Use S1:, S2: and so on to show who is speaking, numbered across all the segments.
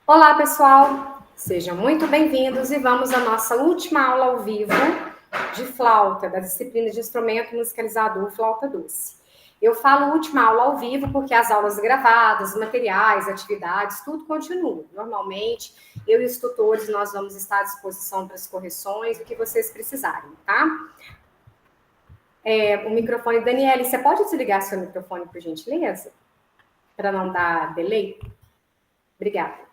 S1: Olá, pessoal! Sejam muito bem-vindos e vamos à nossa última aula ao vivo de flauta, da disciplina de instrumento musicalizador Flauta Doce. Eu falo última aula ao vivo porque as aulas gravadas, materiais, atividades, tudo continua. Normalmente, eu e os tutores, nós vamos estar à disposição para as correções, o que vocês precisarem, tá? O microfone, Daniele, você pode desligar seu microfone, por gentileza? Para não dar delay? Obrigada.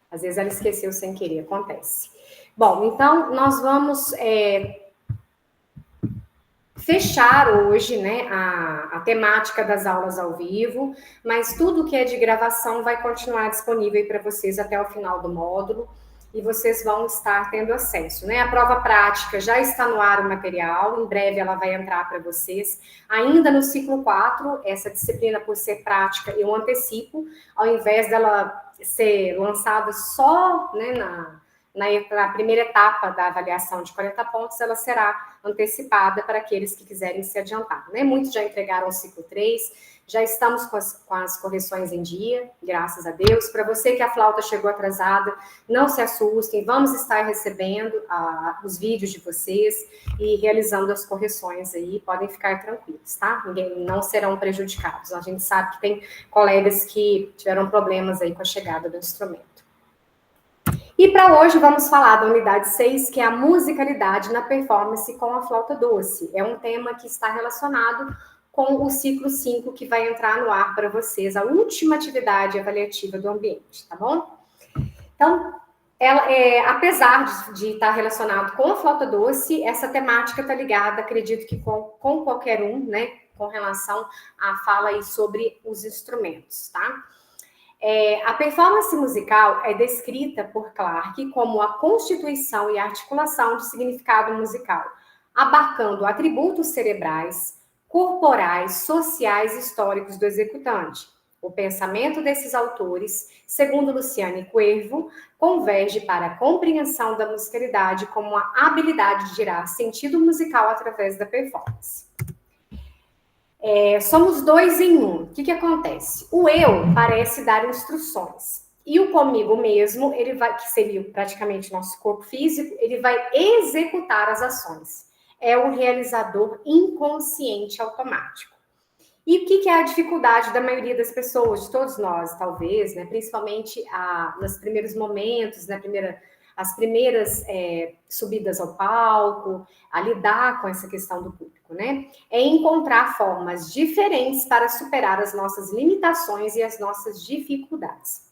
S1: Às vezes ela esqueceu sem querer, acontece. Bom, então nós vamos fechar hoje, né, a temática das aulas ao vivo, mas tudo que é de gravação vai continuar disponível para vocês até o final do módulo e vocês vão estar tendo acesso, né? A prova prática já está no ar o material, em breve ela vai entrar para vocês. Ainda no ciclo 4, essa disciplina, por ser prática, eu antecipo, ao invés dela ser lançada só, né, na primeira etapa da avaliação de 40 pontos, ela será antecipada para aqueles que quiserem se adiantar, né? Muitos já entregaram o ciclo 3, já estamos com as correções em dia, graças a Deus. Para você que a flauta chegou atrasada, não se assustem, vamos estar recebendo os vídeos de vocês e realizando as correções aí, podem ficar tranquilos, tá? Não serão prejudicados. A gente sabe que tem colegas que tiveram problemas aí com a chegada do instrumento. E para hoje vamos falar da unidade 6, que é a musicalidade na performance com a flauta doce. É um tema que está relacionado com o ciclo 5, que vai entrar no ar para vocês, a última atividade avaliativa do ambiente, tá bom? Então, apesar de estar relacionado com a flauta doce, essa temática está ligada, acredito que com qualquer um, né, com relação à fala aí sobre os instrumentos, tá? A performance musical é descrita por Clarke como a constituição e articulação de significado musical, abarcando atributos cerebrais, corporais, sociais e históricos do executante. O pensamento desses autores, segundo Luciane Cuervo, converge para a compreensão da musicalidade como a habilidade de gerar sentido musical através da performance. Somos dois em um. O que acontece? O eu parece dar instruções. E o comigo mesmo, ele vai, que seria praticamente nosso corpo físico, ele vai executar as ações. É o realizador inconsciente automático. E o que é a dificuldade da maioria das pessoas, de todos nós, talvez, né? Principalmente nos primeiros momentos, as primeiras subidas ao palco, a lidar com essa questão do público, né? É encontrar formas diferentes para superar as nossas limitações e as nossas dificuldades.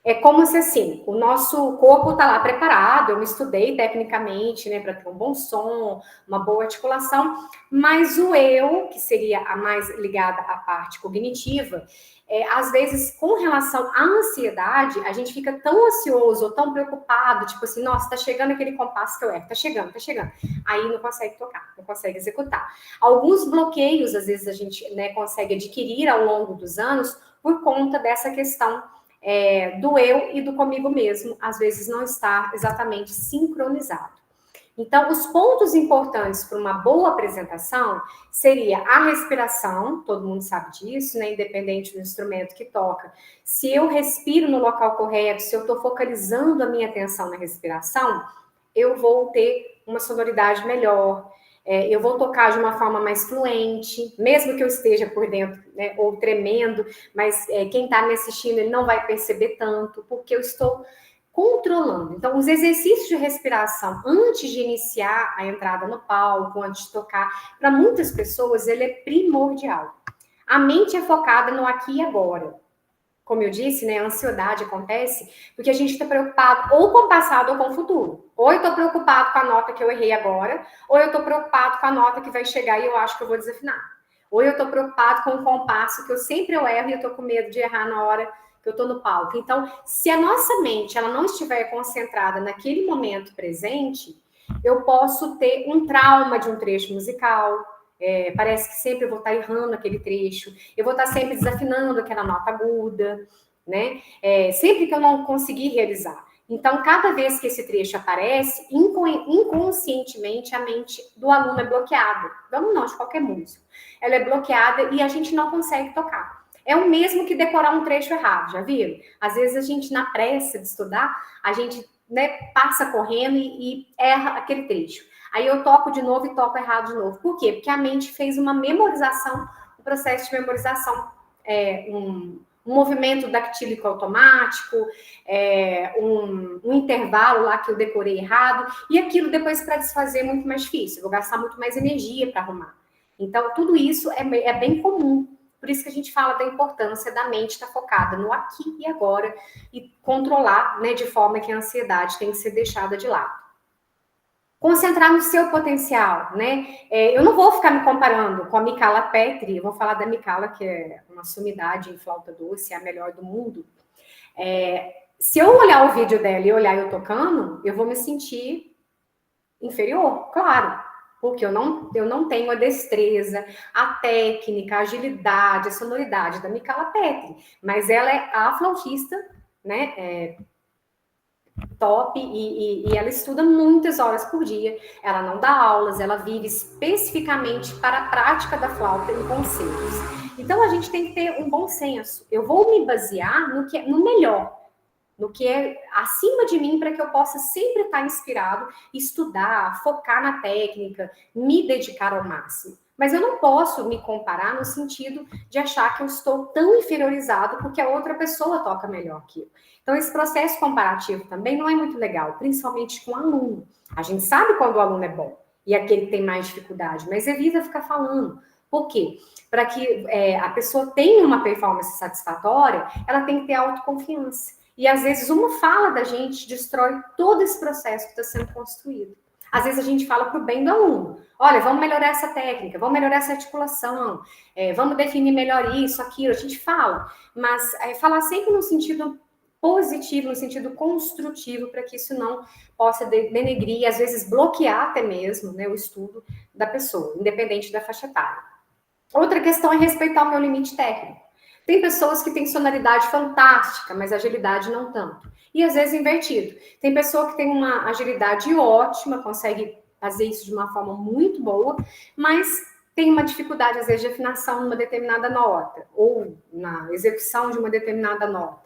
S1: É como se, assim, o nosso corpo está lá preparado, eu me estudei tecnicamente, né, para ter um bom som, uma boa articulação, mas o eu, que seria a mais ligada à parte cognitiva, às vezes, com relação à ansiedade, a gente fica tão ansioso ou tão preocupado, tipo assim, nossa, tá chegando aquele compasso que eu erro, tá chegando. Aí não consegue tocar, não consegue executar. Alguns bloqueios, às vezes, a gente, né, consegue adquirir ao longo dos anos por conta dessa questão do eu e do comigo mesmo, às vezes não está exatamente sincronizado. Então, os pontos importantes para uma boa apresentação seria a respiração, todo mundo sabe disso, né? Independente do instrumento que toca. Se eu respiro no local correto, se eu estou focalizando a minha atenção na respiração, eu vou ter uma sonoridade melhor, eu vou tocar de uma forma mais fluente, mesmo que eu esteja por dentro, né, ou tremendo, mas quem está me assistindo, ele não vai perceber tanto, porque eu estou controlando. Então, os exercícios de respiração antes de iniciar a entrada no palco, antes de tocar, para muitas pessoas, ele é primordial. A mente é focada no aqui e agora. Como eu disse, né, a ansiedade acontece porque a gente está preocupado ou com o passado ou com o futuro. Ou eu estou preocupado com a nota que eu errei agora, ou eu estou preocupado com a nota que vai chegar e eu acho que eu vou desafinar. Ou eu estou preocupado com o compasso que eu sempre erro e eu estou com medo de errar na hora que eu estou no palco. Então, se a nossa mente ela não estiver concentrada naquele momento presente, eu posso ter um trauma de um trecho musical. Parece que sempre eu vou estar errando aquele trecho, eu vou estar sempre desafinando aquela nota aguda, né? Sempre que eu não conseguir realizar. Então, cada vez que esse trecho aparece, inconscientemente a mente do aluno é bloqueada. Vamos não, de qualquer músico. Ela é bloqueada e a gente não consegue tocar. É o mesmo que decorar um trecho errado, já viram? Às vezes a gente, na pressa de estudar, a gente, né, passa correndo e erra aquele trecho. Aí eu toco de novo e toco errado de novo. Por quê? Porque a mente fez uma memorização, um processo de memorização, um movimento dactílico automático, um intervalo lá que eu decorei errado, e aquilo depois para desfazer é muito mais difícil, eu vou gastar muito mais energia para arrumar. Então, tudo isso é bem comum. Por isso que a gente fala da importância da mente estar focada no aqui e agora e controlar, né, de forma que a ansiedade tem que ser deixada de lado. Concentrar no seu potencial, né? Eu não vou ficar me comparando com a Micala Petri, eu vou falar da Micala, que é uma sumidade em flauta doce, é a melhor do mundo. Se eu olhar o vídeo dela e olhar eu tocando, eu vou me sentir inferior, claro, porque eu não tenho a destreza, a técnica, a agilidade, a sonoridade da Micala Petri, mas ela é a flautista, né? Top, e ela estuda muitas horas por dia, ela não dá aulas, ela vive especificamente para a prática da flauta em concertos. Então a gente tem que ter um bom senso. Eu vou me basear no melhor, no que é acima de mim, para que eu possa sempre estar inspirado, estudar, focar na técnica, me dedicar ao máximo. Mas eu não posso me comparar no sentido de achar que eu estou tão inferiorizado porque a outra pessoa toca melhor que eu. Então, esse processo comparativo também não é muito legal, principalmente com o aluno. A gente sabe quando o aluno é bom e aquele que tem mais dificuldade, mas evita ficar falando. Por quê? Para que a pessoa tenha uma performance satisfatória, ela tem que ter autoconfiança. E, às vezes, uma fala da gente destrói todo esse processo que está sendo construído. Às vezes, a gente fala para o bem do aluno. Olha, vamos melhorar essa técnica, vamos melhorar essa articulação, vamos definir melhor isso, aquilo. A gente fala, mas falar sempre no sentido positivo, no sentido construtivo, para que isso não possa denegrir e, às vezes, bloquear até mesmo, né, o estudo da pessoa, independente da faixa etária. Outra questão é respeitar o meu limite técnico. Tem pessoas que têm sonoridade fantástica, mas agilidade não tanto. E, às vezes, invertido. Tem pessoa que tem uma agilidade ótima, consegue fazer isso de uma forma muito boa, mas tem uma dificuldade, às vezes, de afinação numa determinada nota, ou na execução de uma determinada nota.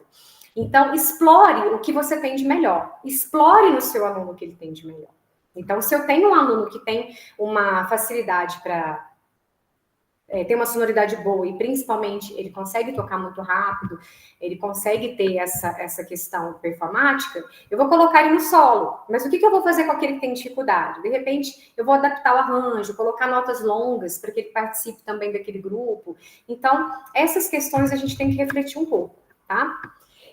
S1: Então, explore o que você tem de melhor. Explore no seu aluno o que ele tem de melhor. Então, se eu tenho um aluno que tem uma facilidade para ter uma sonoridade boa e, principalmente, ele consegue tocar muito rápido, ele consegue ter essa questão performática, eu vou colocar ele no solo. Mas o que eu vou fazer com aquele que tem dificuldade? De repente, eu vou adaptar o arranjo, colocar notas longas para que ele participe também daquele grupo. Então, essas questões a gente tem que refletir um pouco, tá?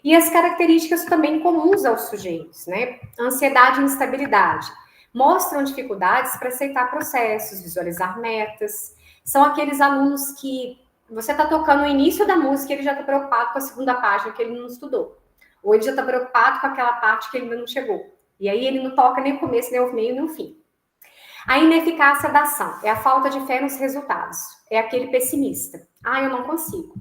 S1: E as características também comuns aos sujeitos, né? Ansiedade e instabilidade. Mostram dificuldades para aceitar processos, visualizar metas. São aqueles alunos que você está tocando o início da música e ele já está preocupado com a segunda página que ele não estudou. Ou ele já está preocupado com aquela parte que ele ainda não chegou. E aí ele não toca nem o começo, nem o meio, nem o fim. A ineficácia da ação é a falta de fé nos resultados. É aquele pessimista. Eu não consigo.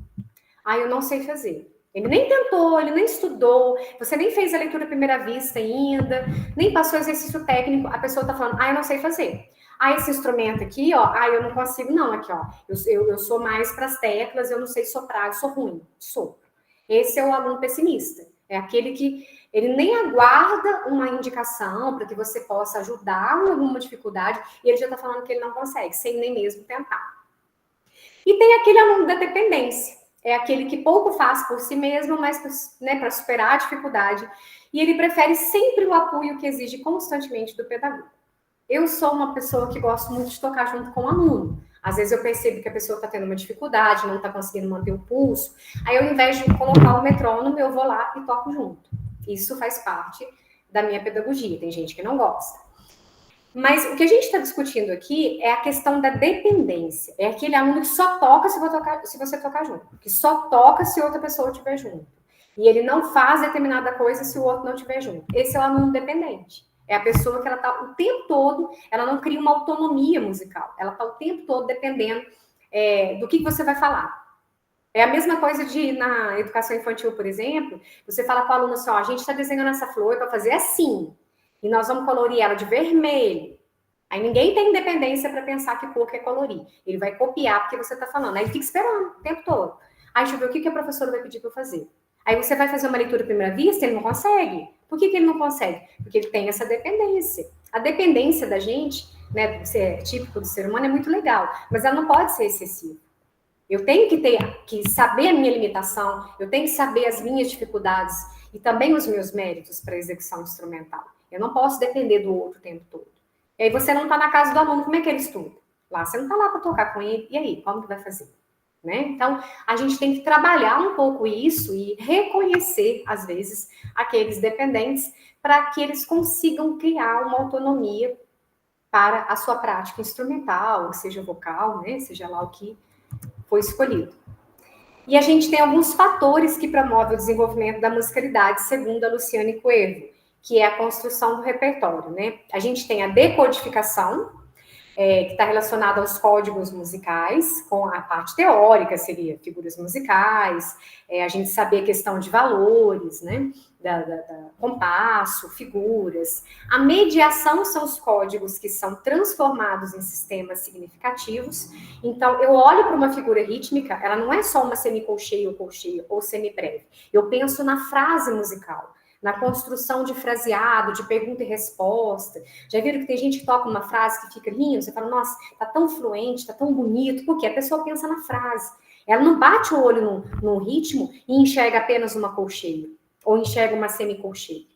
S1: Eu não sei fazer. Ele nem tentou, ele nem estudou, você nem fez a leitura à primeira vista ainda, nem passou exercício técnico, a pessoa tá falando, eu não sei fazer. Esse instrumento aqui, ó, eu não consigo não, aqui, ó, eu sou mais para as teclas, eu não sei soprar, eu sou ruim, sopro. Esse é o aluno pessimista, é aquele que ele nem aguarda uma indicação para que você possa ajudar em alguma dificuldade, e ele já tá falando que ele não consegue, sem nem mesmo tentar. E tem aquele aluno da dependência, é aquele que pouco faz por si mesmo, mas, né, para superar a dificuldade. E ele prefere sempre o apoio que exige constantemente do pedagogo. Eu sou uma pessoa que gosto muito de tocar junto com o aluno. Às vezes eu percebo que a pessoa está tendo uma dificuldade, não está conseguindo manter o pulso. Aí, ao invés de colocar o metrônomo, eu vou lá e toco junto. Isso faz parte da minha pedagogia. Tem gente que não gosta. Mas o que a gente está discutindo aqui é a questão da dependência. É aquele aluno que só toca se você tocar junto. Que só toca se outra pessoa estiver junto. E ele não faz determinada coisa se o outro não estiver junto. Esse é o aluno dependente. É a pessoa que ela está o tempo todo, ela não cria uma autonomia musical. Ela está o tempo todo dependendo do que você vai falar. É a mesma coisa na educação infantil, por exemplo. Você fala para o aluno assim, a gente está desenhando essa flor para fazer assim. E nós vamos colorir ela de vermelho. Aí ninguém tem independência para pensar que cor quer colorir. Ele vai copiar porque você está falando. Aí ele fica esperando o tempo todo. Aí deixa eu ver o que a professora vai pedir para eu fazer. Aí você vai fazer uma leitura à primeira vista, ele não consegue. Por que ele não consegue? Porque ele tem essa dependência. A dependência da gente, né, do ser típico do ser humano, é muito legal, mas ela não pode ser excessiva. Eu tenho que saber a minha limitação, eu tenho que saber as minhas dificuldades e também os meus méritos para execução instrumental. Eu não posso depender do outro o tempo todo. E aí você não está na casa do aluno, como é que ele estuda? Lá você não está lá para tocar com ele, e aí, como que vai fazer? Né? Então, a gente tem que trabalhar um pouco isso e reconhecer, às vezes, aqueles dependentes para que eles consigam criar uma autonomia para a sua prática instrumental, seja vocal, né? Seja lá o que foi escolhido. E a gente tem alguns fatores que promovem o desenvolvimento da musicalidade, segundo a Luciane Cuervo, que é a construção do repertório, né? A gente tem a decodificação, que está relacionada aos códigos musicais, com a parte teórica, seria figuras musicais, a gente saber a questão de valores, né? Da compasso, figuras. A mediação são os códigos que são transformados em sistemas significativos. Então, eu olho para uma figura rítmica, ela não é só uma semicolcheia ou semibreve. Eu penso na frase musical, na construção de fraseado, de pergunta e resposta. Já viram que tem gente que toca uma frase que fica linda, você fala, nossa, tá tão fluente, tá tão bonito, porque a pessoa pensa na frase. Ela não bate o olho no ritmo e enxerga apenas uma colcheia, ou enxerga uma semicolcheia.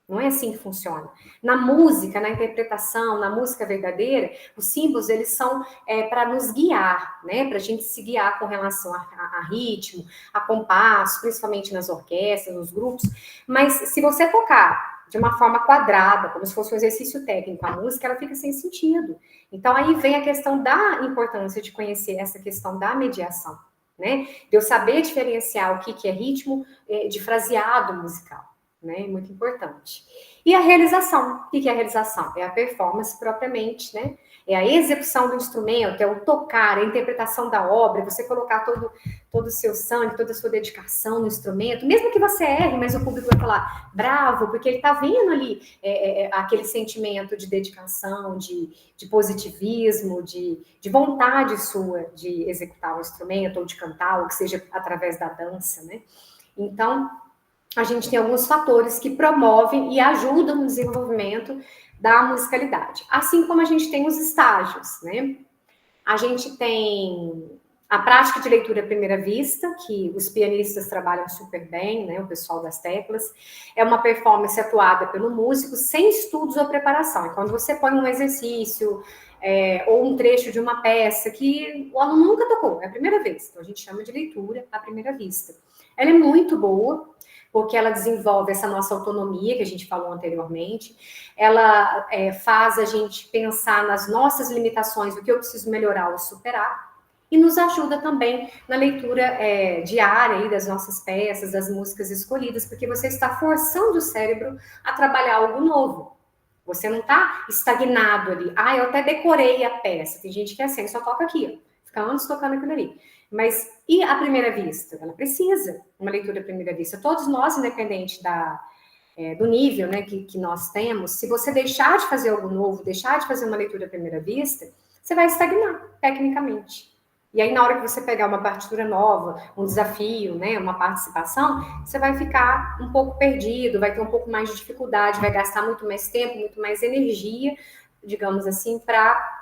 S1: Não é assim que funciona. Na música, na interpretação, na música verdadeira, os símbolos, eles são para nos guiar, né? Para a gente se guiar com relação a ritmo, a compasso, principalmente nas orquestras, nos grupos. Mas se você tocar de uma forma quadrada, como se fosse um exercício técnico, a música, ela fica sem sentido. Então, aí vem a questão da importância de conhecer essa questão da mediação, né? De eu saber diferenciar o que é ritmo de fraseado musical. Né? Muito importante. E a realização. O que é a realização? É a performance propriamente, né? É a execução do instrumento, é o tocar, a interpretação da obra, você colocar todo o seu sangue, toda a sua dedicação no instrumento, mesmo que você erre, mas o público vai falar bravo, porque ele está vendo ali aquele sentimento de dedicação, de positivismo, de vontade sua de executar o instrumento, ou de cantar, ou que seja através da dança, né? Então, a gente tem alguns fatores que promovem e ajudam no desenvolvimento da musicalidade. Assim como a gente tem os estágios, né? A gente tem a prática de leitura à primeira vista, que os pianistas trabalham super bem, né? O pessoal das teclas. É uma performance atuada pelo músico sem estudos ou preparação. É quando você põe um exercício ou um trecho de uma peça que o aluno nunca tocou, é a primeira vez. Então, a gente chama de leitura à primeira vista. Ela é muito boa, porque ela desenvolve essa nossa autonomia, que a gente falou anteriormente, ela faz a gente pensar nas nossas limitações, o que eu preciso melhorar ou superar, e nos ajuda também na leitura diária aí das nossas peças, das músicas escolhidas, porque você está forçando o cérebro a trabalhar algo novo. Você não está estagnado ali. Ah, eu até decorei a peça. Tem gente que é assim, só toca aqui, ó. Fica anos tocando aquilo ali. Mas e a primeira vista? Ela precisa uma leitura à primeira vista. Todos nós, independente do nível, né, que nós temos, se você deixar de fazer algo novo, deixar de fazer uma leitura à primeira vista, você vai estagnar, tecnicamente. E aí, na hora que você pegar uma partitura nova, um desafio, né, uma participação, você vai ficar um pouco perdido, vai ter um pouco mais de dificuldade, vai gastar muito mais tempo, muito mais energia, digamos assim, para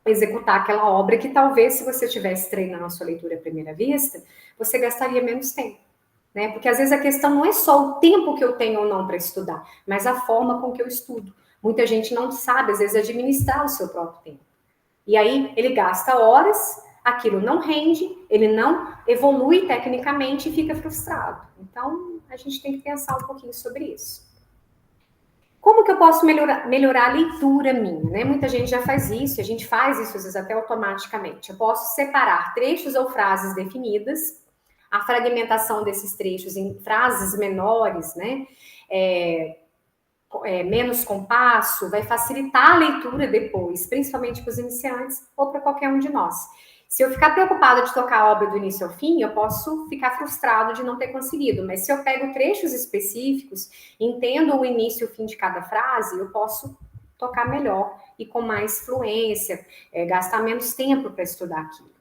S1: executar aquela obra que talvez, se você tivesse treinando a sua leitura à primeira vista, você gastaria menos tempo, né? Porque às vezes a questão não é só o tempo que eu tenho ou não para estudar, mas a forma com que eu estudo. Muita gente não sabe, às vezes, administrar o seu próprio tempo. E aí ele gasta horas, aquilo não rende, ele não evolui tecnicamente e fica frustrado. Então, a gente tem que pensar um pouquinho sobre isso. Como que eu posso melhorar a leitura minha, né? Muita gente já faz isso, a gente faz isso às vezes até automaticamente. Eu posso separar trechos ou frases definidas, a fragmentação desses trechos em frases menores, né? Menos compasso, vai facilitar a leitura depois, principalmente para os iniciantes ou para qualquer um de nós. Se eu ficar preocupada de tocar a obra do início ao fim, eu posso ficar frustrado de não ter conseguido. Mas se eu pego trechos específicos, entendo o início e o fim de cada frase, eu posso tocar melhor e com mais fluência, gastar menos tempo para estudar aquilo.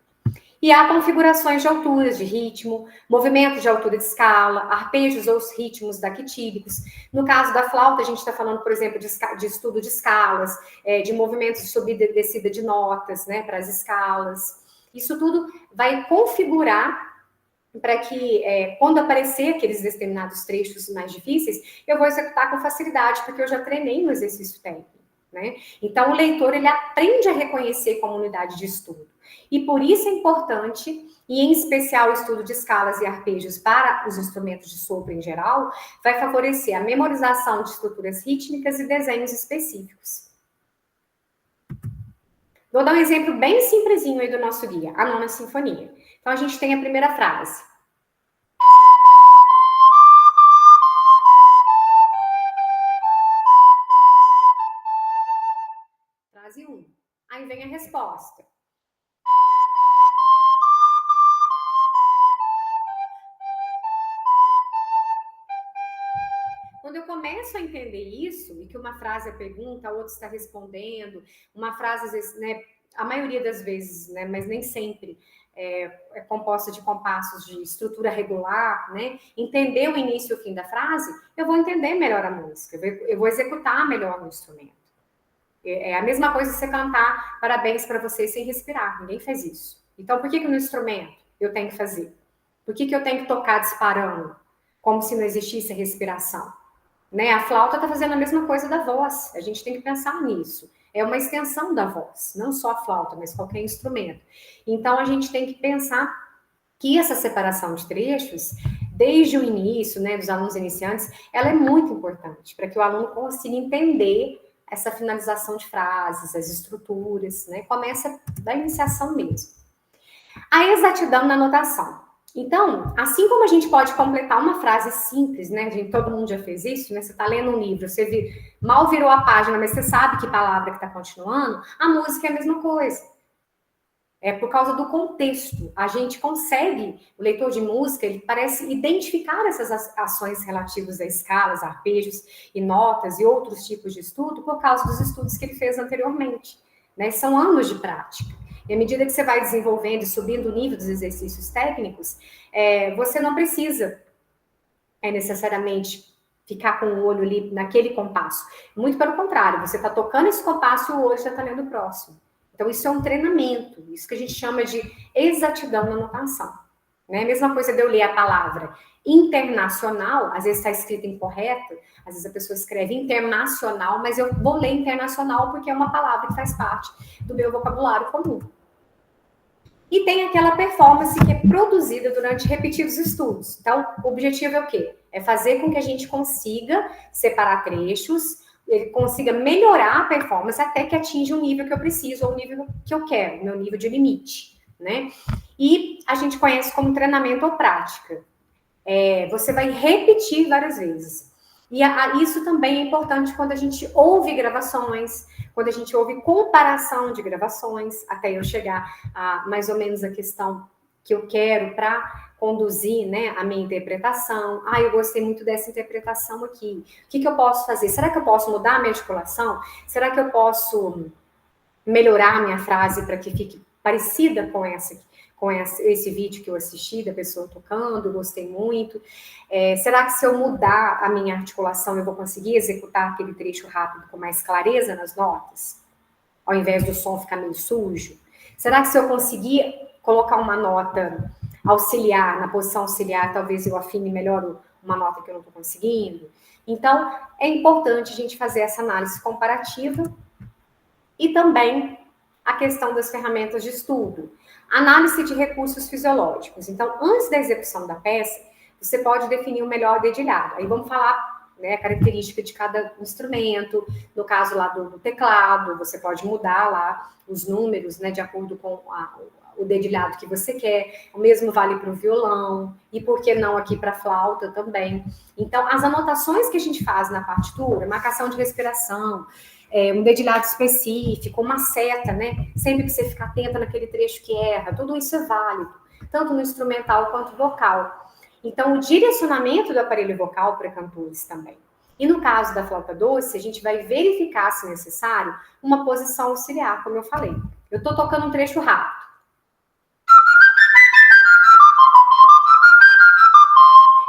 S1: E há configurações de alturas, de ritmo, movimentos de altura de escala, arpejos ou os ritmos daquitílicos. No caso da flauta, a gente está falando, por exemplo, de estudo de escalas, de movimentos de subida e descida de notas, né, para as escalas. Isso tudo vai configurar para que, quando aparecer aqueles determinados trechos mais difíceis, eu vou executar com facilidade, porque eu já treinei no exercício técnico, né? Então, o leitor, ele aprende a reconhecer como unidade de estudo. E por isso é importante, e em especial o estudo de escalas e arpejos para os instrumentos de sopro em geral, vai favorecer a memorização de estruturas rítmicas e desenhos específicos. Vou dar um exemplo bem simplesinho aí do nosso guia, a Nona Sinfonia. Então, a gente tem a primeira frase. Frase 1. Aí vem a resposta. Quando eu começo a entender isso, e que uma frase é pergunta, a outra está respondendo, uma frase, às vezes, né, a maioria das vezes, né, mas nem sempre, é composta de compassos de estrutura regular, né? Entender o início e o fim da frase, eu vou entender melhor a música, eu vou executar melhor no instrumento. É a mesma coisa você cantar parabéns para você sem respirar, ninguém faz isso. Então, por que no instrumento eu tenho que fazer? Por que eu tenho que tocar disparando, como se não existisse a respiração? Né? A flauta está fazendo a mesma coisa da voz, a gente tem que pensar nisso. É uma extensão da voz, não só a flauta, mas qualquer instrumento. Então, a gente tem que pensar que essa separação de trechos, desde o início, né, dos alunos iniciantes, ela é muito importante para que o aluno consiga entender essa finalização de frases, as estruturas, né? Começa da iniciação mesmo. A exatidão na notação. Então, assim como a gente pode completar uma frase simples, né? Todo mundo já fez isso, né? Você está lendo um livro, mal virou a página, mas você sabe que palavra que está continuando, a música é a mesma coisa. É por causa do contexto. A gente consegue, o leitor de música, ele parece identificar essas ações relativas a escalas, arpejos e notas e outros tipos de estudo por causa dos estudos que ele fez anteriormente, né? São anos de prática. E à medida que você vai desenvolvendo e subindo o nível dos exercícios técnicos, você não precisa necessariamente ficar com o olho ali naquele compasso. Muito pelo contrário, você está tocando esse compasso e o olho já está lendo o próximo. Então, isso é um treinamento, isso que a gente chama de exatidão na notação. Né? A mesma coisa de eu ler a palavra internacional, às vezes está escrita incorreta, às vezes a pessoa escreve internacional, mas eu vou ler internacional porque é uma palavra que faz parte do meu vocabulário comum. E tem aquela performance que é produzida durante repetidos estudos. Então, o objetivo é o quê? É fazer com que a gente consiga separar trechos, ele consiga melhorar a performance até que atinja o nível que eu preciso ou o nível que eu quero, meu nível de limite, né? E a gente conhece como treinamento ou prática. Você vai repetir várias vezes. E isso também é importante quando a gente ouve gravações, quando a gente ouve comparação de gravações, até eu chegar a mais ou menos a questão que eu quero para conduzir, né, a minha interpretação. Eu gostei muito dessa interpretação aqui. O que eu posso fazer? Será que eu posso mudar a minha articulação? Será que eu posso melhorar a minha frase para que fique parecida com esse vídeo que eu assisti da pessoa tocando, gostei muito. Será que se eu mudar a minha articulação eu vou conseguir executar aquele trecho rápido com mais clareza nas notas? Ao invés do som ficar meio sujo? Será que se eu conseguir colocar uma nota auxiliar, na posição auxiliar, talvez eu afine melhor uma nota que eu não estou conseguindo? Então, é importante a gente fazer essa análise comparativa e também a questão das ferramentas de estudo. Análise de recursos fisiológicos. Então, antes da execução da peça, você pode definir o melhor dedilhado. Aí vamos falar, né, a característica de cada instrumento. No caso lá do teclado, você pode mudar lá os números, né, de acordo com o dedilhado que você quer. O mesmo vale para o violão. E por que não aqui para a flauta também. Então, as anotações que a gente faz na partitura, marcação de respiração, um dedilhado específico, uma seta, né? Sempre que você ficar atento naquele trecho que erra, tudo isso é válido, tanto no instrumental quanto no vocal. Então, o direcionamento do aparelho vocal para cantores também. E no caso da flauta doce, a gente vai verificar, se necessário, uma posição auxiliar, como eu falei. Eu estou tocando um trecho rápido.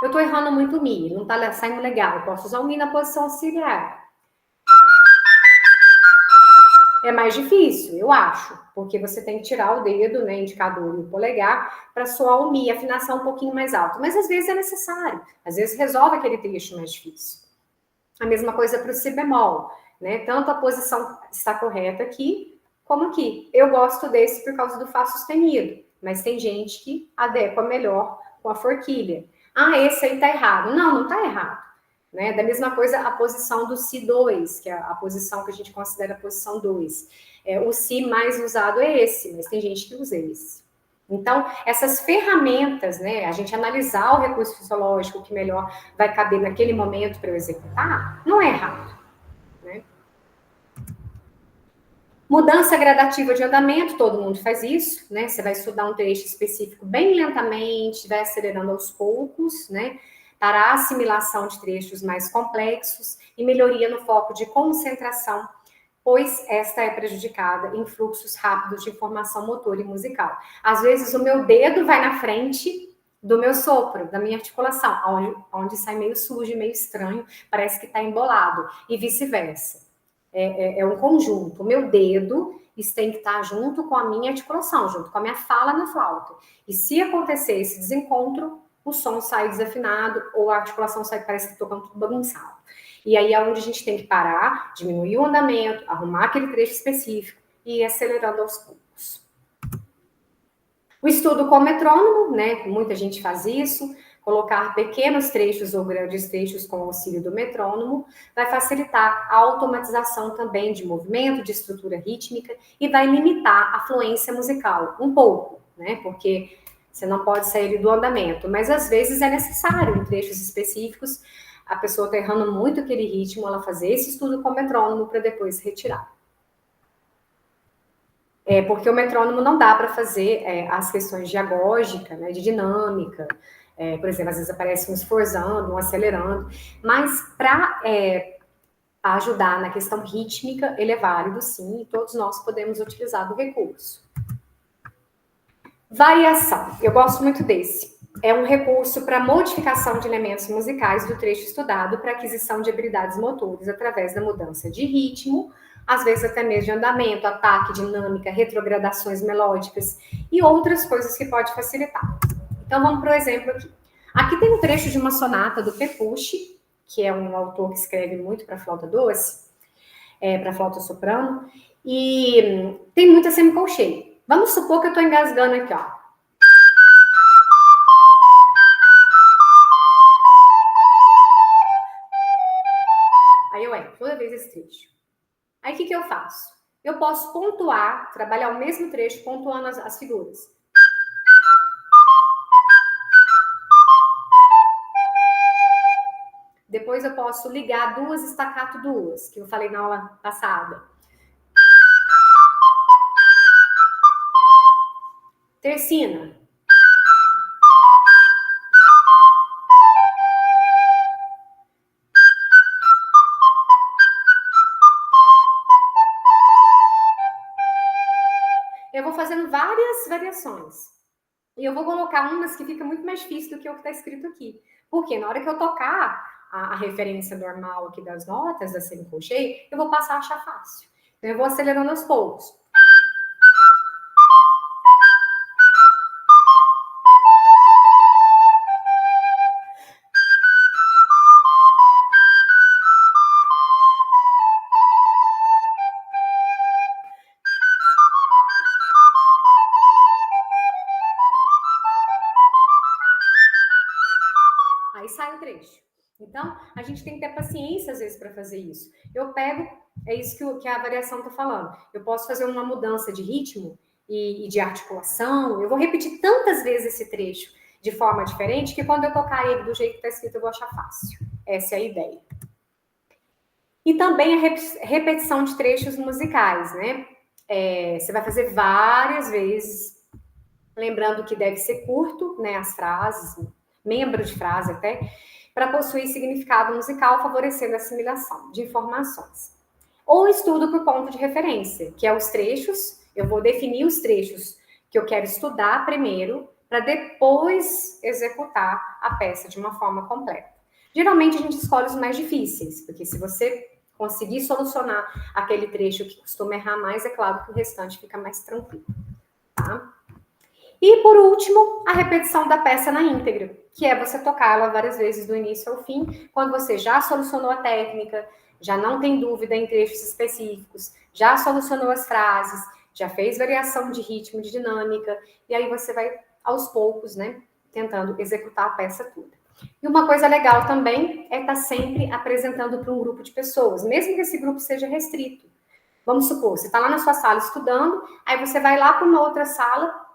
S2: Eu tô errando muito o Mi, não tá saindo legal. Eu posso usar o Mi na posição auxiliar. É mais difícil, eu acho, porque você tem que tirar o dedo, né, indicador e o polegar, para soar o Mi, afinação um pouquinho mais alto. Mas às vezes é necessário, às vezes resolve aquele trecho mais difícil. A mesma coisa para o Si bemol, né? Tanto a posição está correta aqui, como aqui. Eu gosto desse por causa do Fá sustenido, mas tem gente que adequa melhor com a forquilha. Ah, esse aí tá errado. Não, não tá errado. Né? Da mesma coisa a posição do Si2, que é a posição que a gente considera a posição 2. O Si mais usado é esse, mas tem gente que usa esse. Então, essas ferramentas, né, a gente analisar o recurso fisiológico que melhor vai caber naquele momento para eu executar, não é errado. Né? Mudança gradativa de andamento, todo mundo faz isso, né? Você vai estudar um trecho específico bem lentamente, vai acelerando aos poucos, né? Para a assimilação de trechos mais complexos e melhoria no foco de concentração, pois esta é prejudicada em fluxos rápidos de informação motora e musical. Às vezes o meu dedo vai na frente do meu sopro, da minha articulação, onde sai meio sujo, meio estranho, parece que está embolado, e vice-versa. É um conjunto. O meu dedo tem que estar junto com a minha articulação, junto com a minha fala na flauta. E se acontecer esse desencontro, o som sai desafinado ou a articulação sai, parece que está tocando tudo bagunçado. E aí é onde a gente tem que parar, diminuir o andamento, arrumar aquele trecho específico e ir acelerando aos poucos. O estudo com metrônomo, né? Muita gente faz isso. Colocar pequenos trechos ou grandes trechos com o auxílio do metrônomo vai facilitar a automatização também de movimento, de estrutura rítmica e vai limitar a fluência musical um pouco, né? Porque você não pode sair do andamento, mas às vezes é necessário em trechos específicos a pessoa está errando muito aquele ritmo, ela fazer esse estudo com metrônomo para depois retirar. Porque o metrônomo não dá para fazer as questões de agógica, né, de dinâmica. Por exemplo, às vezes aparece um esforçando, um acelerando. Mas para ajudar na questão rítmica, ele é válido sim, e todos nós podemos utilizar do recurso. Variação. Eu gosto muito desse. É um recurso para modificação de elementos musicais do trecho estudado para aquisição de habilidades motores através da mudança de ritmo, às vezes até mesmo de andamento, ataque, dinâmica, retrogradações melódicas e outras coisas que pode facilitar. Então vamos para o exemplo aqui. Aqui tem um trecho de uma sonata do Pepucci, que é um autor que escreve muito para flauta doce, para flauta soprano, e tem muita semicolcheia. Vamos supor que eu estou engasgando aqui, ó. Aí eu entro toda vez esse trecho. Aí o que eu faço? Eu posso pontuar, trabalhar o mesmo trecho pontuando as figuras. Depois eu posso ligar duas staccato duas, que eu falei na aula passada. Tercina. Eu vou fazendo várias variações. E eu vou colocar umas que fica muito mais difícil do que o que está escrito aqui. Porque na hora que eu tocar a referência normal aqui das notas, da semicolcheia, eu vou passar a achar fácil. Então eu vou acelerando aos poucos. Aí sai o trecho. Então, a gente tem que ter paciência, às vezes, para fazer isso. Eu pego, é isso que a variação está falando. Eu posso fazer uma mudança de ritmo e de articulação. Eu vou repetir tantas vezes esse trecho de forma diferente que quando eu tocar ele do jeito que está escrito, eu vou achar fácil. Essa é a ideia. E também a repetição de trechos musicais, né? Você vai fazer várias vezes, lembrando que deve ser curto, né? As frases, membro de frase até, para possuir significado musical, favorecendo a assimilação de informações. Ou estudo por ponto de referência, que é os trechos, eu vou definir os trechos que eu quero estudar primeiro,
S1: para depois executar a peça de uma forma completa. Geralmente a gente escolhe os mais difíceis, porque se você conseguir solucionar aquele trecho que costuma errar mais, é claro que o restante fica mais tranquilo, tá? E, por último, a repetição da peça na íntegra, que é você tocá-la várias vezes do início ao fim, quando você já solucionou a técnica, já não tem dúvida em trechos específicos, já solucionou as frases, já fez variação de ritmo, de dinâmica, e aí você vai, aos poucos, né, tentando executar a peça toda. E uma coisa legal também é estar sempre apresentando para um grupo de pessoas, mesmo que esse grupo seja restrito. Vamos supor, você está lá na sua sala estudando, aí você vai lá para uma outra sala,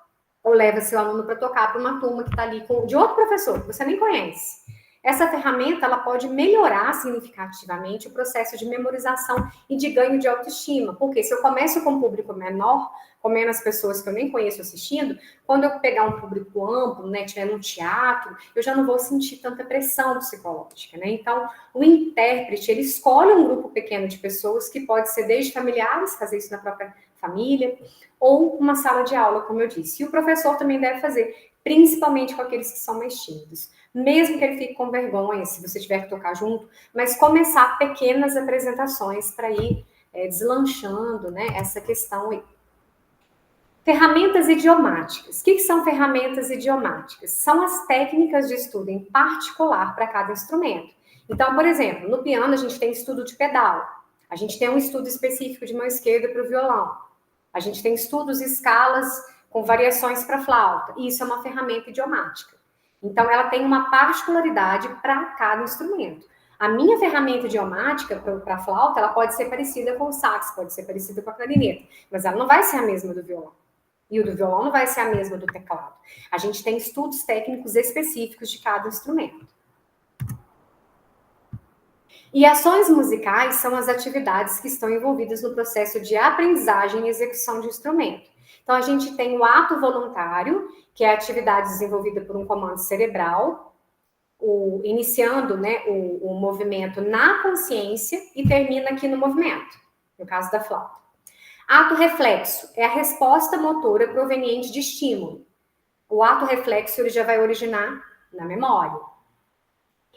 S1: ou leva seu aluno para tocar para uma turma que está ali de outro professor, que você nem conhece. Essa ferramenta, ela pode melhorar significativamente o processo de memorização e de ganho de autoestima, porque se eu começo com um público menor, com menos pessoas que eu nem conheço assistindo, quando eu pegar um público amplo, né, estiver no teatro, eu já não vou sentir tanta pressão psicológica, né? Então, o intérprete, ele escolhe um grupo pequeno de pessoas, que pode ser desde familiares, fazer isso na própria família, ou uma sala de aula, como eu disse. E o professor também deve fazer, principalmente com aqueles que são mais tímidos. Mesmo que ele fique com vergonha, se você tiver que tocar junto, mas começar pequenas apresentações para ir deslanchando, né, essa questão aí. Ferramentas idiomáticas. O que são ferramentas idiomáticas? São as técnicas de estudo em particular para cada instrumento. Então, por exemplo, no piano a gente tem estudo de pedal, a gente tem um estudo específico de mão esquerda para o violão, a gente tem estudos e escalas com variações para flauta, e isso é uma ferramenta idiomática. Então, ela tem uma particularidade para cada instrumento. A minha ferramenta idiomática para a flauta, ela pode ser parecida com o sax, pode ser parecida com a clarineta, mas ela não vai ser a mesma do violão. E o do violão não vai ser a mesma do teclado. A gente tem estudos técnicos específicos de cada instrumento. E ações musicais são as atividades que estão envolvidas no processo de aprendizagem e execução de instrumento. Então, a gente tem o ato voluntário, que é a atividade desenvolvida por um comando cerebral, iniciando, né, o movimento na consciência e termina aqui no movimento, no caso da flauta. Ato reflexo é a resposta motora proveniente de estímulo. O ato reflexo ele já vai originar na memória.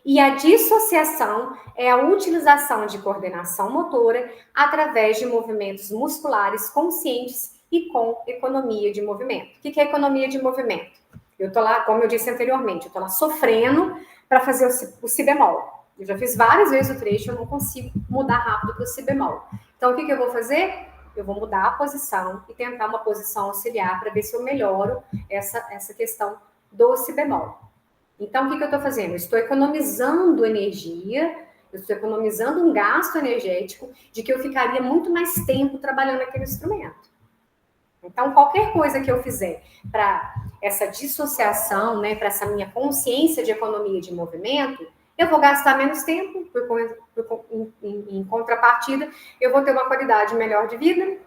S1: E a dissociação é a utilização de coordenação motora através de movimentos musculares conscientes e com economia de movimento. O que é economia de movimento? Eu tô lá, como eu disse anteriormente, eu tô lá sofrendo para fazer o si bemol. Eu já fiz várias vezes o trecho, eu não consigo mudar rápido para o si bemol. Então, o que eu vou fazer? Eu vou mudar a posição e tentar uma posição auxiliar para ver se eu melhoro essa questão do si bemol. Então, o que eu estou fazendo? Eu estou economizando energia, eu estou economizando um gasto energético de que eu ficaria muito mais tempo trabalhando aquele instrumento. Então, qualquer coisa que eu fizer para essa dissociação, né, para essa minha consciência de economia de movimento, eu vou gastar menos tempo, em contrapartida, eu vou ter uma qualidade melhor de vida,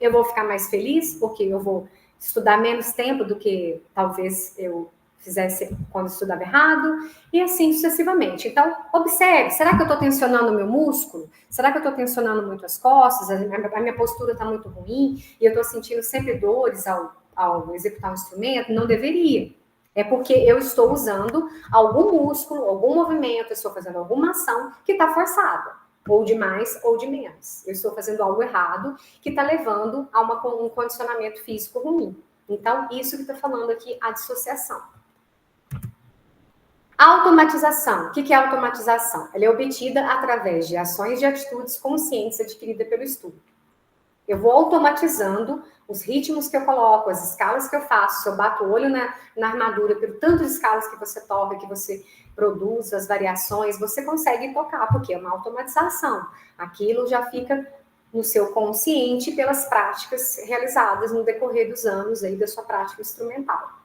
S1: eu vou ficar mais feliz, porque eu vou estudar menos tempo do que talvez eu fizesse quando estudava errado, e assim sucessivamente. Então, observe, será que eu estou tensionando o meu músculo? Será que eu estou tensionando muito as costas? A minha postura está muito ruim, e eu estou sentindo sempre dores ao executar um instrumento? Não deveria. É porque eu estou usando algum músculo, algum movimento, eu estou fazendo alguma ação que está forçada, ou de mais ou de menos. Eu estou fazendo algo errado que está levando a um condicionamento físico ruim. Então, isso que está falando aqui, a dissociação. Automatização. O que é automatização? Ela é obtida através de ações de atitudes conscientes adquiridas pelo estudo. Eu vou automatizando os ritmos que eu coloco, as escalas que eu faço. Se eu bato o olho na armadura, pelo tanto de escalas que você toca, que você produz, as variações, você consegue tocar, porque é uma automatização. Aquilo já fica no seu consciente pelas práticas realizadas no decorrer dos anos aí da sua prática instrumental.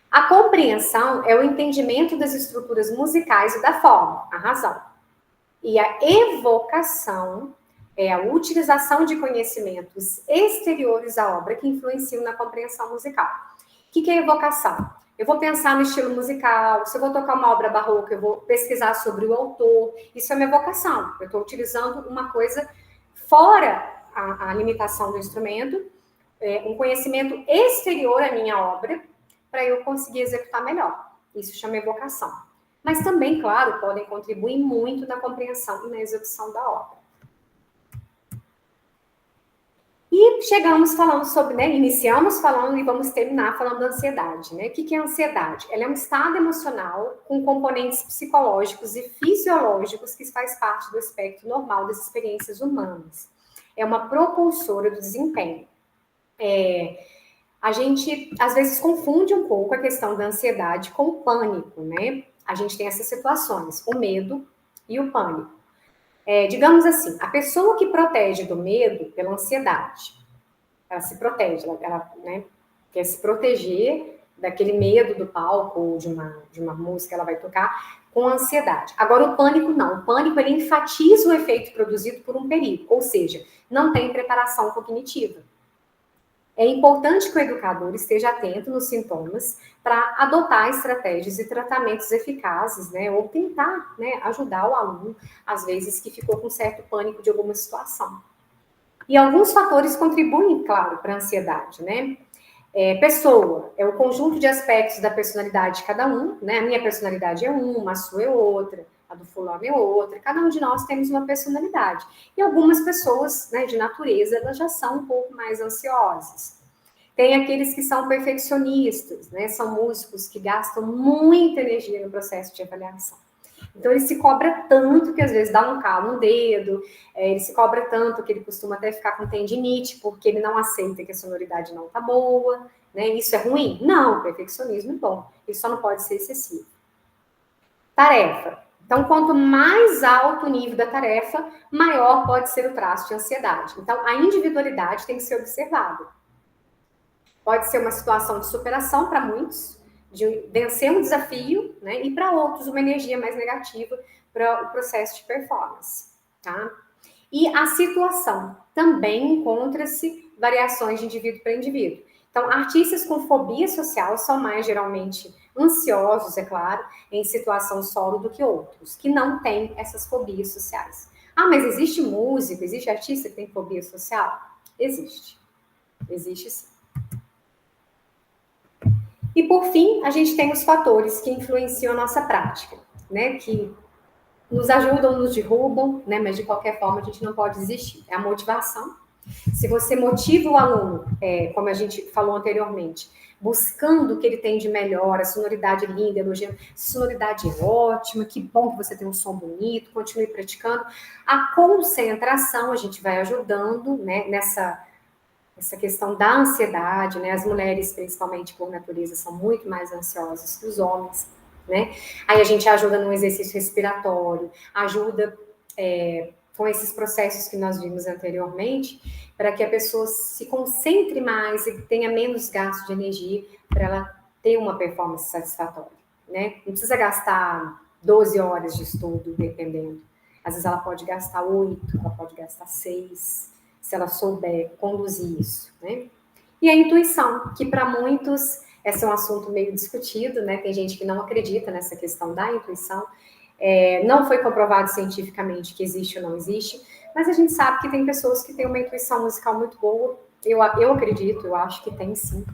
S1: A compreensão é o entendimento das estruturas musicais e da forma, a razão. E a evocação é a utilização de conhecimentos exteriores à obra que influenciam na compreensão musical. O que é evocação? Eu vou pensar no estilo musical, se eu vou tocar uma obra barroca, eu vou pesquisar sobre o autor. Isso é uma evocação. Eu estou utilizando uma coisa fora a limitação do instrumento, um conhecimento exterior à minha obra, para eu conseguir executar melhor. Isso chama evocação. Mas também, claro, podem contribuir muito na compreensão e na execução da obra. E chegamos falando sobre, né, iniciamos falando e vamos terminar falando da ansiedade, né? O que é a ansiedade? Ela é um estado emocional com componentes psicológicos e fisiológicos que faz parte do espectro normal das experiências humanas. É uma propulsora do desempenho. A gente, às vezes, confunde um pouco a questão da ansiedade com o pânico, né? A gente tem essas situações, o medo e o pânico. Digamos assim, a pessoa que protege do medo pela ansiedade, ela se protege, ela né, quer se proteger daquele medo do palco ou de uma música que ela vai tocar com ansiedade. Agora, o pânico não. O pânico, ele enfatiza o efeito produzido por um perigo, ou seja, não tem preparação cognitiva. É importante que o educador esteja atento nos sintomas para adotar estratégias e tratamentos eficazes, né? Ou tentar, né, ajudar o aluno, às vezes, que ficou com certo pânico de alguma situação. E alguns fatores contribuem, claro, para a ansiedade, né? Pessoa, é o conjunto de aspectos da personalidade de cada um, né? A minha personalidade é uma, a sua é outra, a do fulano é outra. Cada um de nós temos uma personalidade. E algumas pessoas, né, de natureza, elas já são um pouco mais ansiosas. Tem aqueles que são perfeccionistas, né? São músicos que gastam muita energia no processo de avaliação. Então, ele se cobra tanto que às vezes dá um calo no dedo, ele se cobra tanto que ele costuma até ficar com tendinite, porque ele não aceita que a sonoridade não tá boa, né? Isso é ruim? Não, o perfeccionismo é bom, ele só não pode ser excessivo. Tarefa. Então, quanto mais alto o nível da tarefa, maior pode ser o traço de ansiedade. Então, a individualidade tem que ser observada. Pode ser uma situação de superação para muitos, de vencer um desafio, né? E para outros, uma energia mais negativa para o processo de performance, tá? E a situação também encontra-se variações de indivíduo para indivíduo. Então, artistas com fobia social são mais geralmente ansiosos, é claro, em situação solo do que outros, que não têm essas fobias sociais. Ah, mas existe músico, existe artista que tem fobia social? Existe. Existe sim. E, por fim, a gente tem os fatores que influenciam a nossa prática, né? Que nos ajudam, nos derrubam, né? Mas, de qualquer forma, a gente não pode desistir. É a motivação. Se você motiva o aluno, como a gente falou anteriormente, buscando o que ele tem de melhor, a sonoridade linda, elogiando, sonoridade é ótima, que bom que você tem um som bonito, continue praticando. A concentração, a gente vai ajudando, né? Essa questão da ansiedade, né? As mulheres, principalmente por natureza, são muito mais ansiosas que os homens, né? Aí a gente ajuda no exercício respiratório, ajuda com esses processos que nós vimos anteriormente, para que a pessoa se concentre mais e tenha menos gasto de energia para ela ter uma performance satisfatória, né? Não precisa gastar 12 horas de estudo, dependendo. Às vezes ela pode gastar 8, ela pode gastar 6, se ela souber conduzir isso, né? E a intuição, que para muitos esse é um assunto meio discutido, né? Tem gente que não acredita nessa questão da intuição. Não foi comprovado cientificamente que existe ou não existe, mas a gente sabe que tem pessoas que têm uma intuição musical muito boa. Eu acredito, eu acho que tem sim.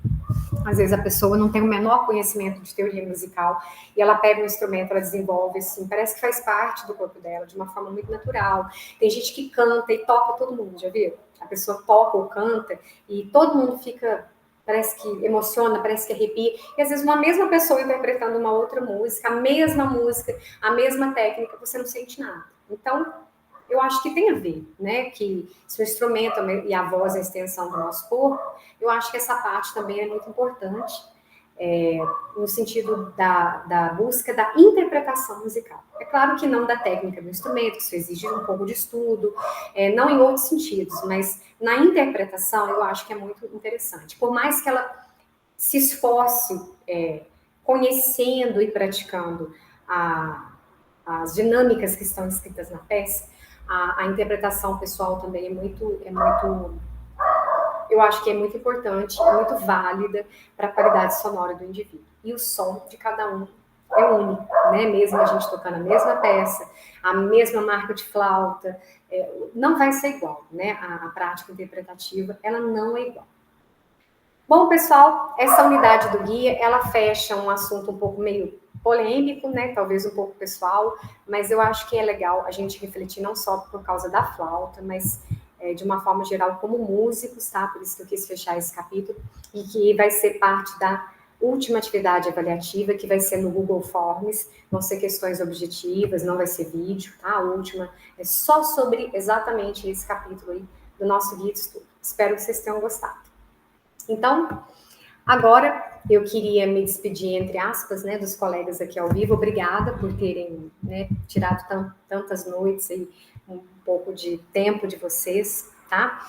S1: Às vezes a pessoa não tem o menor conhecimento de teoria musical e ela pega um instrumento, ela desenvolve assim, parece que faz parte do corpo dela, de uma forma muito natural. Tem gente que canta e toca todo mundo, já viu? A pessoa toca ou canta e todo mundo fica, parece que emociona, parece que arrepia. E às vezes uma mesma pessoa interpretando uma outra música, a mesma técnica, você não sente nada. Então, eu acho que tem a ver, né? Que se o instrumento e a voz é a extensão do nosso corpo, eu acho que essa parte também é muito importante, no sentido da busca da interpretação musical. É claro que não da técnica do instrumento, isso exige um pouco de estudo, não em outros sentidos, mas na interpretação eu acho que é muito interessante. Por mais que ela se esforce conhecendo e praticando as dinâmicas que estão escritas na peça, a interpretação pessoal também é muito, eu acho que é muito importante, é muito válida para a qualidade sonora do indivíduo. E o som de cada um é único, né? Mesmo a gente tocando a mesma peça, a mesma marca de flauta, não vai ser igual, né? A prática interpretativa, ela não é igual. Bom, pessoal, essa unidade do guia, ela fecha um assunto um pouco meio polêmico, né? Talvez um pouco pessoal, mas eu acho que é legal a gente refletir não só por causa da flauta, mas de uma forma geral como músicos, tá? Por isso que eu quis fechar esse capítulo e que vai ser parte da última atividade avaliativa, que vai ser no Google Forms, vão ser questões objetivas, não vai ser vídeo, tá? A última é só sobre exatamente esse capítulo aí do nosso guia de estudo. Espero que vocês tenham gostado. Então, agora eu queria me despedir, entre aspas, né, dos colegas aqui ao vivo. Obrigada por terem, né, tirado tantas noites e um pouco de tempo de vocês, tá?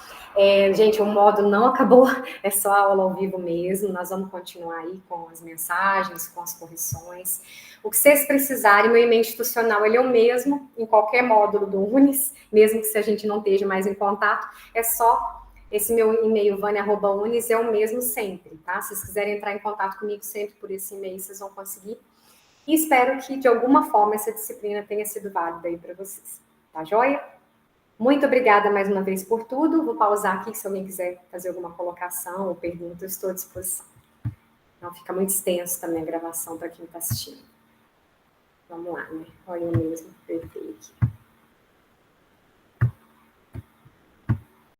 S1: Gente, o módulo não acabou, é só a aula ao vivo mesmo. Nós vamos continuar aí com as mensagens, com as correções. O que vocês precisarem, meu e-mail institucional, ele é o mesmo em qualquer módulo do UNES, mesmo que se a gente não esteja mais em contato, é só esse meu e-mail, vânia@unis, é o mesmo sempre, tá? Se vocês quiserem entrar em contato comigo sempre por esse e-mail, vocês vão conseguir. E espero que, de alguma forma, essa disciplina tenha sido válida aí para vocês. Tá joia? Muito obrigada mais uma vez por tudo. Vou pausar aqui, se alguém quiser fazer alguma colocação ou pergunta, eu estou à disposição. Não fica muito extenso também a gravação para quem está assistindo. Vamos lá, né? Olha eu mesmo.